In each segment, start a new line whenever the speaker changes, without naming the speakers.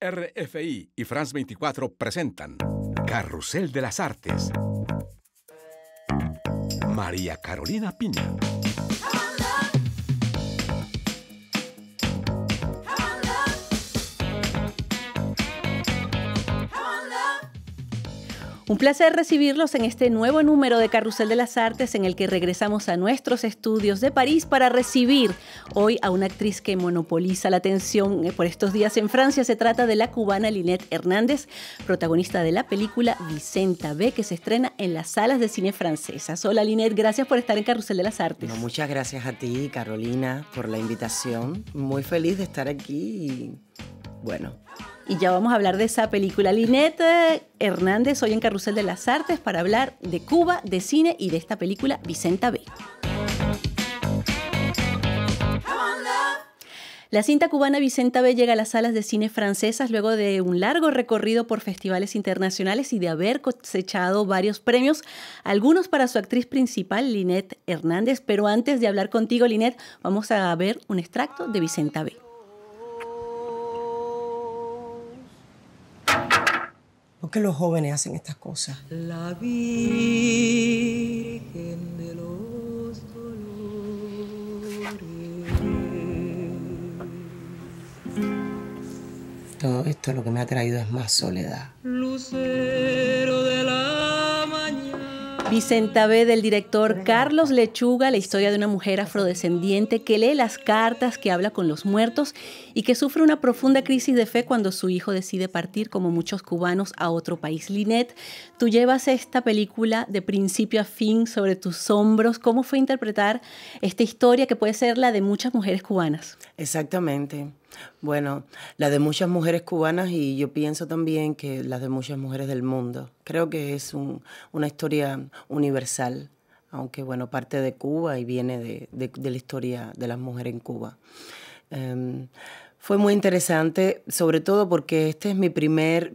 RFI y France 24 presentan Carrusel de las Artes. María Carolina Piña.
Un placer recibirlos en este nuevo número de Carrusel de las Artes, en el que regresamos a nuestros estudios de París para recibir hoy a una actriz que monopoliza la atención por estos días en Francia. Se trata de la cubana Linette Hernández, protagonista de la película Vicenta B, que se estrena en las salas de cine francesas. Hola Linette, gracias por estar en Carrusel de las Artes.
No, muchas gracias a ti, Carolina, por la invitación. Muy feliz de estar aquí y bueno.
Y ya vamos a hablar de esa película. Linette Hernández, hoy en Carrusel de las Artes, para hablar de Cuba, de cine y de esta película Vicenta B. La cinta cubana Vicenta B llega a las salas de cine francesas luego de un largo recorrido por festivales internacionales y de haber cosechado varios premios, algunos para su actriz principal, Linette Hernández. Pero antes de hablar contigo, Linette, vamos a ver un extracto de Vicenta B.
¿Por qué los jóvenes hacen estas cosas?
La Virgen de los Dolores.
Todo esto lo que me ha traído es más soledad.
Lucero de la mañana.
Vicenta B, del director Carlos Lechuga, la historia de una mujer afrodescendiente que lee las cartas, que habla con los muertos y que sufre una profunda crisis de fe cuando su hijo decide partir, como muchos cubanos, a otro país. Linette, tú llevas esta película de principio a fin sobre tus hombros. ¿Cómo fue interpretar esta historia que puede ser la de muchas mujeres cubanas?
Exactamente. Bueno, la de muchas mujeres cubanas y yo pienso también que la de muchas mujeres del mundo. Creo que es una historia universal, aunque bueno, parte de Cuba y viene de la historia de las mujeres en Cuba. Fue muy interesante, sobre todo porque este es mi primer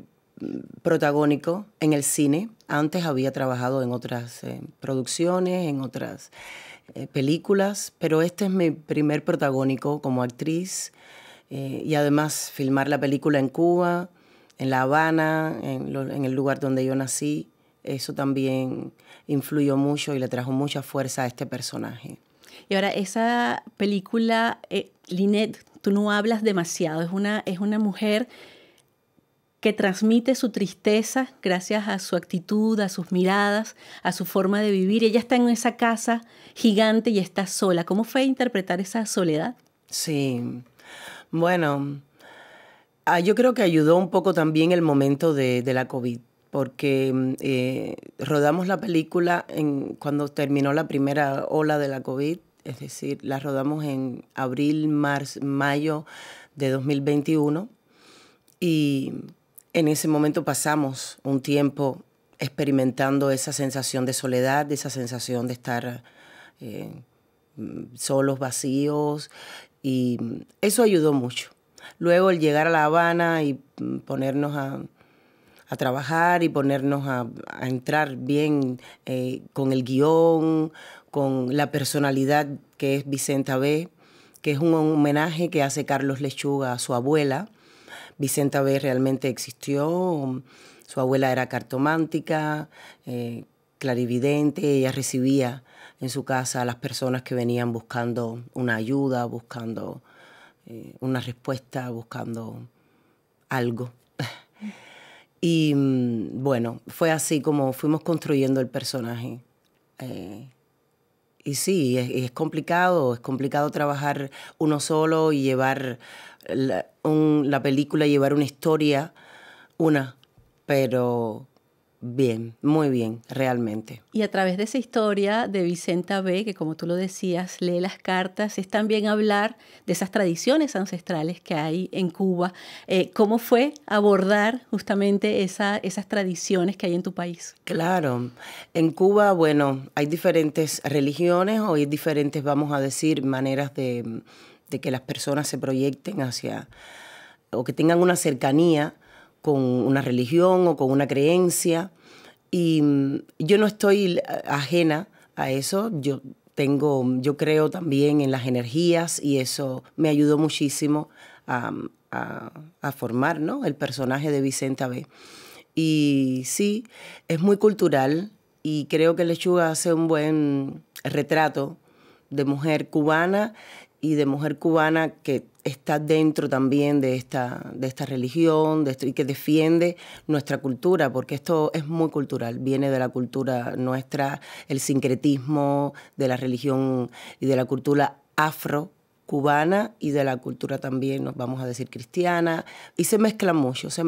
protagónico en el cine. Antes había trabajado en otras producciones, en otras películas, pero este es mi primer protagónico como actriz. Y además filmar la película en Cuba, en La Habana, en el lugar donde yo nací, eso también influyó mucho y le trajo mucha fuerza a este personaje.
Y ahora, esa película, Linette, tú no hablas demasiado, es una mujer que transmite su tristeza gracias a su actitud, a sus miradas, a su forma de vivir. Ella está en esa casa gigante y está sola. ¿Cómo fue interpretar esa soledad?
Sí. Bueno, yo creo que ayudó un poco también el momento de la COVID, porque rodamos la película cuando terminó la primera ola de la COVID, es decir, la rodamos en abril, mayo de 2021, y en ese momento pasamos un tiempo experimentando esa sensación de soledad, esa sensación de estar solos, vacíos, y eso ayudó mucho. Luego el llegar a La Habana y ponernos a trabajar y ponernos a entrar bien con el guión, con la personalidad que es Vicenta B, que es un homenaje que hace Carlos Lechuga a su abuela. Vicenta B realmente existió, su abuela era cartomántica, clarividente, ella recibía en su casa a las personas que venían buscando una ayuda, buscando una respuesta, buscando algo. Y bueno, fue así como fuimos construyendo el personaje. Y sí, es complicado trabajar uno solo y llevar la película, llevar una historia, pero bien, muy bien, realmente.
Y a través de esa historia de Vicenta B, que como tú lo decías, lee las cartas, es también hablar de esas tradiciones ancestrales que hay en Cuba. ¿Cómo fue abordar justamente esas tradiciones que hay en tu país?
Claro, en Cuba, bueno, hay diferentes religiones o hay diferentes, vamos a decir, maneras de que las personas se proyecten hacia, o que tengan una cercanía con una religión o con una creencia. Y yo no estoy ajena a eso. Yo creo también en las energías y eso me ayudó muchísimo a a formar, ¿no?, el personaje de Vicenta B. Y sí, es muy cultural y creo que Lechuga hace un buen retrato de mujer cubana y de mujer cubana que está dentro también de esta religión y que defiende nuestra cultura, porque esto es muy cultural, viene de la cultura nuestra, el sincretismo de la religión y de la cultura afro-cubana y de la cultura también, nos vamos a decir, cristiana, y se mezclan muchas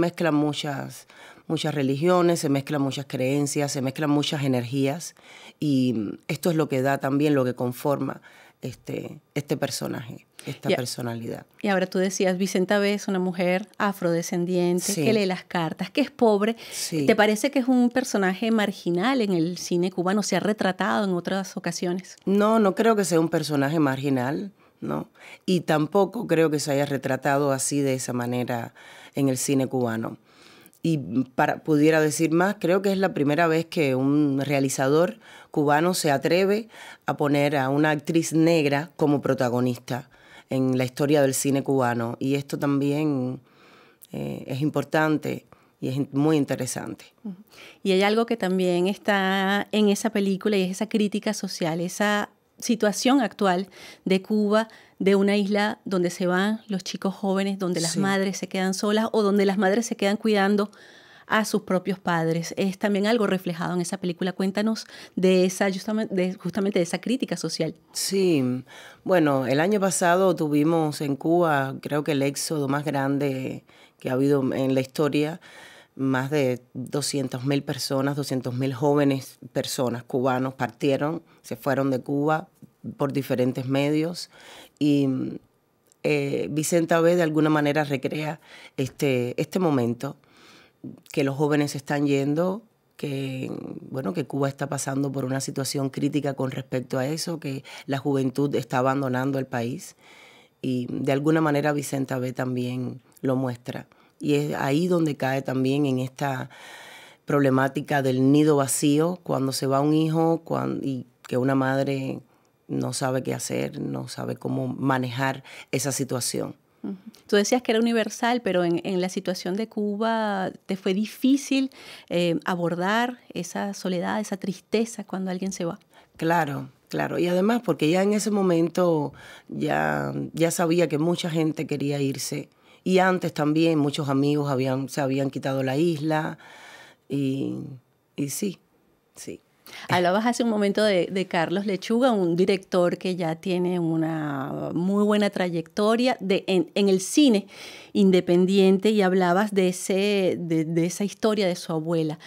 religiones, se mezclan muchas creencias, se mezclan muchas energías, y esto es lo que da también, lo que conforma este personaje, esta personalidad.
Y ahora tú decías, Vicenta B. es una mujer afrodescendiente,
Sí.
que lee las cartas, que es pobre.
Sí.
¿Te parece que es un personaje marginal en el cine cubano? ¿Se ha retratado en otras ocasiones?
No creo que sea un personaje marginal, ¿no? Y tampoco creo que se haya retratado así de esa manera en el cine cubano. Y pudiera decir más, creo que es la primera vez que un realizador cubano se atreve a poner a una actriz negra como protagonista en la historia del cine cubano. Y esto también es importante y es muy interesante.
Y hay algo que también está en esa película y es esa crítica social, esa situación actual de Cuba, de una isla donde se van los chicos jóvenes, donde las madres se quedan solas o donde las madres se quedan cuidando a sus propios padres. Es también algo reflejado en esa película. Cuéntanos de esa, justamente de esa crítica social.
Sí, bueno, el año pasado tuvimos en Cuba, creo que el éxodo más grande que ha habido en la historia. Más de 200.000 personas, 200.000 jóvenes personas cubanos partieron, se fueron de Cuba por diferentes medios y Vicenta B. de alguna manera recrea este momento que los jóvenes están yendo, que Cuba está pasando por una situación crítica con respecto a eso, que la juventud está abandonando el país y de alguna manera Vicenta B. también lo muestra. Y es ahí donde cae también en esta problemática del nido vacío, cuando se va un hijo y que una madre no sabe qué hacer, no sabe cómo manejar esa situación.
Tú decías que era universal, pero en la situación de Cuba te fue difícil abordar esa soledad, esa tristeza cuando alguien se va.
Claro. Y además porque ya en ese momento ya sabía que mucha gente quería irse. Y antes también muchos amigos se habían quitado la isla y sí.
Hablabas hace un momento de Carlos Lechuga, un director que ya tiene una muy buena trayectoria en el cine independiente, y hablabas de esa historia de su abuela.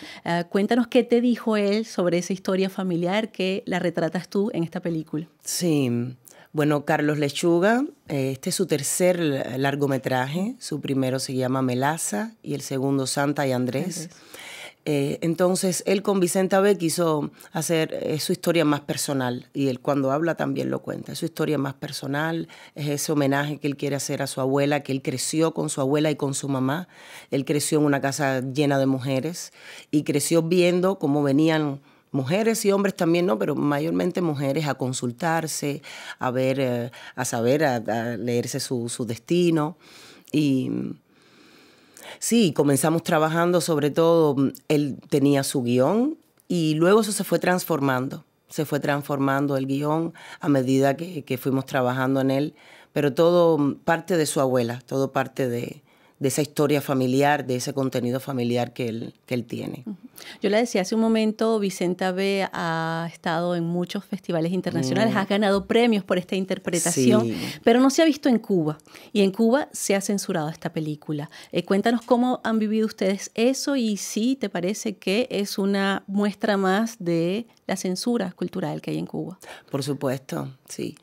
Cuéntanos qué te dijo él sobre esa historia familiar que la retratas tú en esta película.
Sí. Bueno, Carlos Lechuga, este es su tercer largometraje. Su primero se llama Melaza y el segundo Santa y Andrés. Entonces, él con Vicenta B. quiso hacer su historia más personal, y él cuando habla también lo cuenta. Es su historia más personal, es ese homenaje que él quiere hacer a su abuela, que él creció con su abuela y con su mamá. Él creció en una casa llena de mujeres y creció viendo cómo venían mujeres y hombres también, ¿no? Pero mayormente mujeres a consultarse, a ver, a saber, a leerse su destino. Y sí, comenzamos trabajando, sobre todo, él tenía su guión y luego eso se fue transformando el guión a medida que fuimos trabajando en él, pero todo parte de su abuela, todo parte de esa historia familiar, de ese contenido familiar que él tiene.
Yo le decía hace un momento, Vicenta B. ha estado en muchos festivales internacionales, has ganado premios por esta interpretación, pero no se ha visto en Cuba. Y en Cuba se ha censurado esta película. Cuéntanos cómo han vivido ustedes eso y si te parece que es una muestra más de la censura cultural que hay en Cuba.
Por supuesto, sí.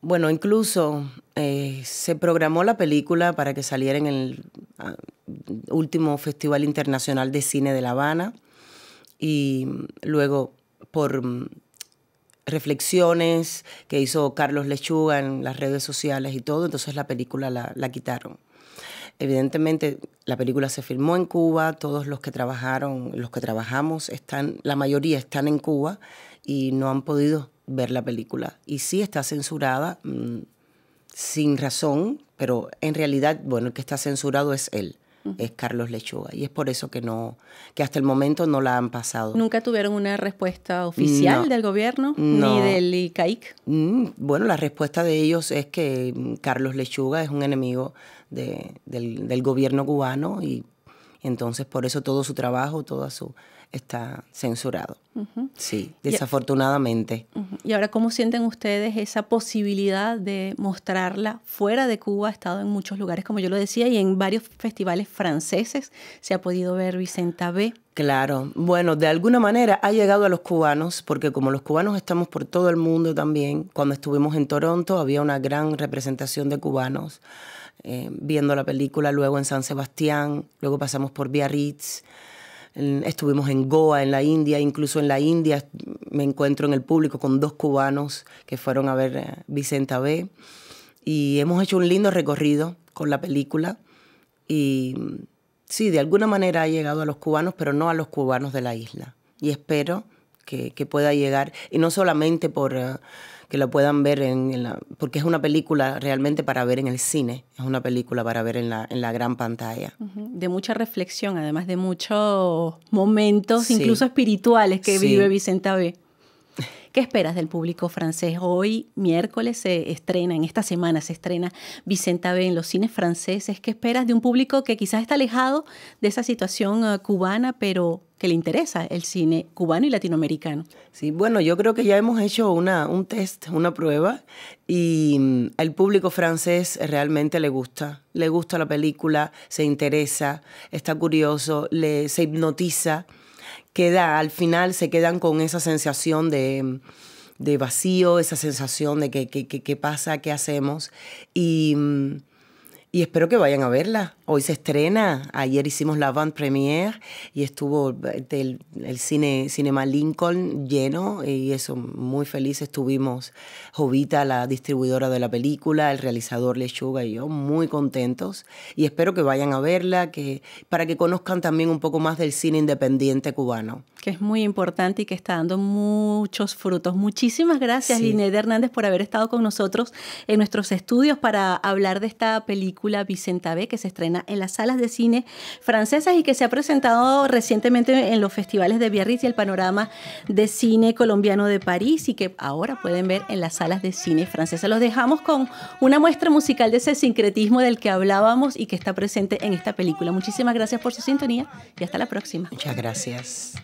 Bueno, incluso se programó la película para que saliera en el último Festival Internacional de Cine de La Habana, y luego por reflexiones que hizo Carlos Lechuga en las redes sociales y todo, entonces la película la quitaron. Evidentemente la película se filmó en Cuba, todos los que trabajamos la mayoría están en Cuba y no han podido ver la película. Y sí está censurada sin razón, pero en realidad, bueno, el que está censurado es él, es Carlos Lechuga, y es por eso que hasta el momento no la han pasado.
¿Nunca tuvieron una respuesta oficial del gobierno ni del ICAIC?
Bueno, la respuesta de ellos es que Carlos Lechuga es un enemigo del gobierno cubano y entonces por eso todo su trabajo, está censurado. Sí, desafortunadamente.
Y ahora, ¿cómo sienten ustedes esa posibilidad de mostrarla fuera de Cuba? Ha estado en muchos lugares, como yo lo decía, y en varios festivales franceses se ha podido ver Vicenta B.
Claro, bueno, de alguna manera ha llegado a los cubanos, porque como los cubanos estamos por todo el mundo también, cuando estuvimos en Toronto había una gran representación de cubanos viendo la película, luego en San Sebastián, luego pasamos por Biarritz, estuvimos en Goa, en la India, incluso en la India me encuentro en el público con 2 cubanos que fueron a ver Vicenta B. Y hemos hecho un lindo recorrido con la película y sí, de alguna manera ha llegado a los cubanos, pero no a los cubanos de la isla. Y espero que pueda llegar, y no solamente por que la puedan ver porque es una película realmente para ver en el cine, es una película para ver en la gran pantalla.
De mucha reflexión, además de muchos momentos, incluso espirituales, que vive Vicenta B. ¿Qué esperas del público francés? Hoy, miércoles, en esta semana se estrena Vicenta B en los cines franceses. ¿Qué esperas de un público que quizás está alejado de esa situación cubana, pero que le interesa el cine cubano y latinoamericano?
Sí, bueno, yo creo que ya hemos hecho un test, una prueba, y al público francés realmente le gusta la película, se interesa, está curioso, se hipnotiza. Al final se quedan con esa sensación de vacío, esa sensación de qué pasa, qué hacemos. Y espero que vayan a verla. Hoy se estrena, ayer hicimos la avant-première y estuvo el Cinema Lincoln lleno y eso, muy feliz estuvimos. Jovita, la distribuidora de la película, el realizador Lechuga y yo, muy contentos. Y espero que vayan a verla, para que conozcan también un poco más del cine independiente cubano.
Que es muy importante y que está dando muchos frutos. Muchísimas gracias, Linéda Hernández, por haber estado con nosotros en nuestros estudios para hablar de esta película Vicenta B, que se estrena en las salas de cine francesas y que se ha presentado recientemente en los festivales de Biarritz y el Panorama de Cine Colombiano de París y que ahora pueden ver en las salas de cine francesas. Los dejamos con una muestra musical de ese sincretismo del que hablábamos y que está presente en esta película. Muchísimas gracias por su sintonía y hasta la próxima.
Muchas gracias.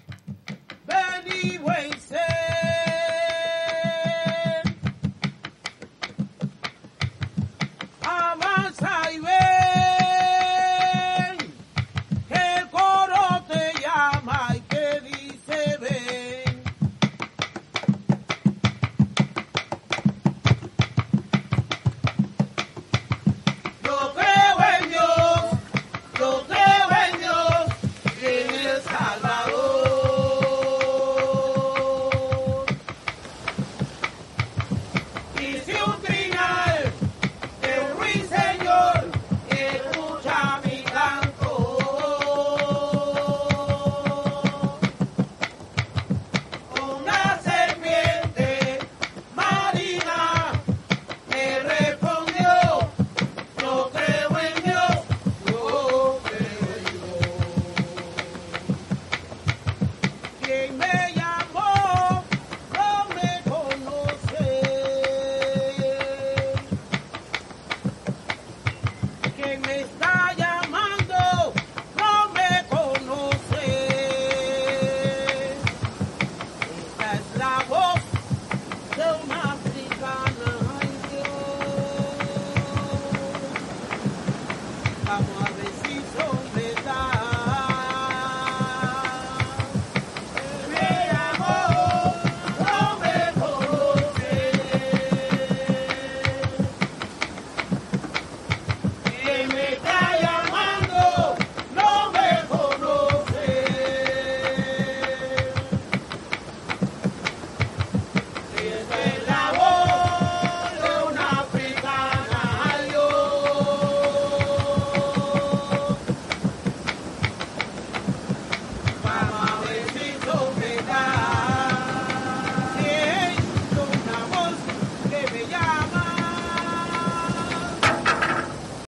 Vamos a ver si son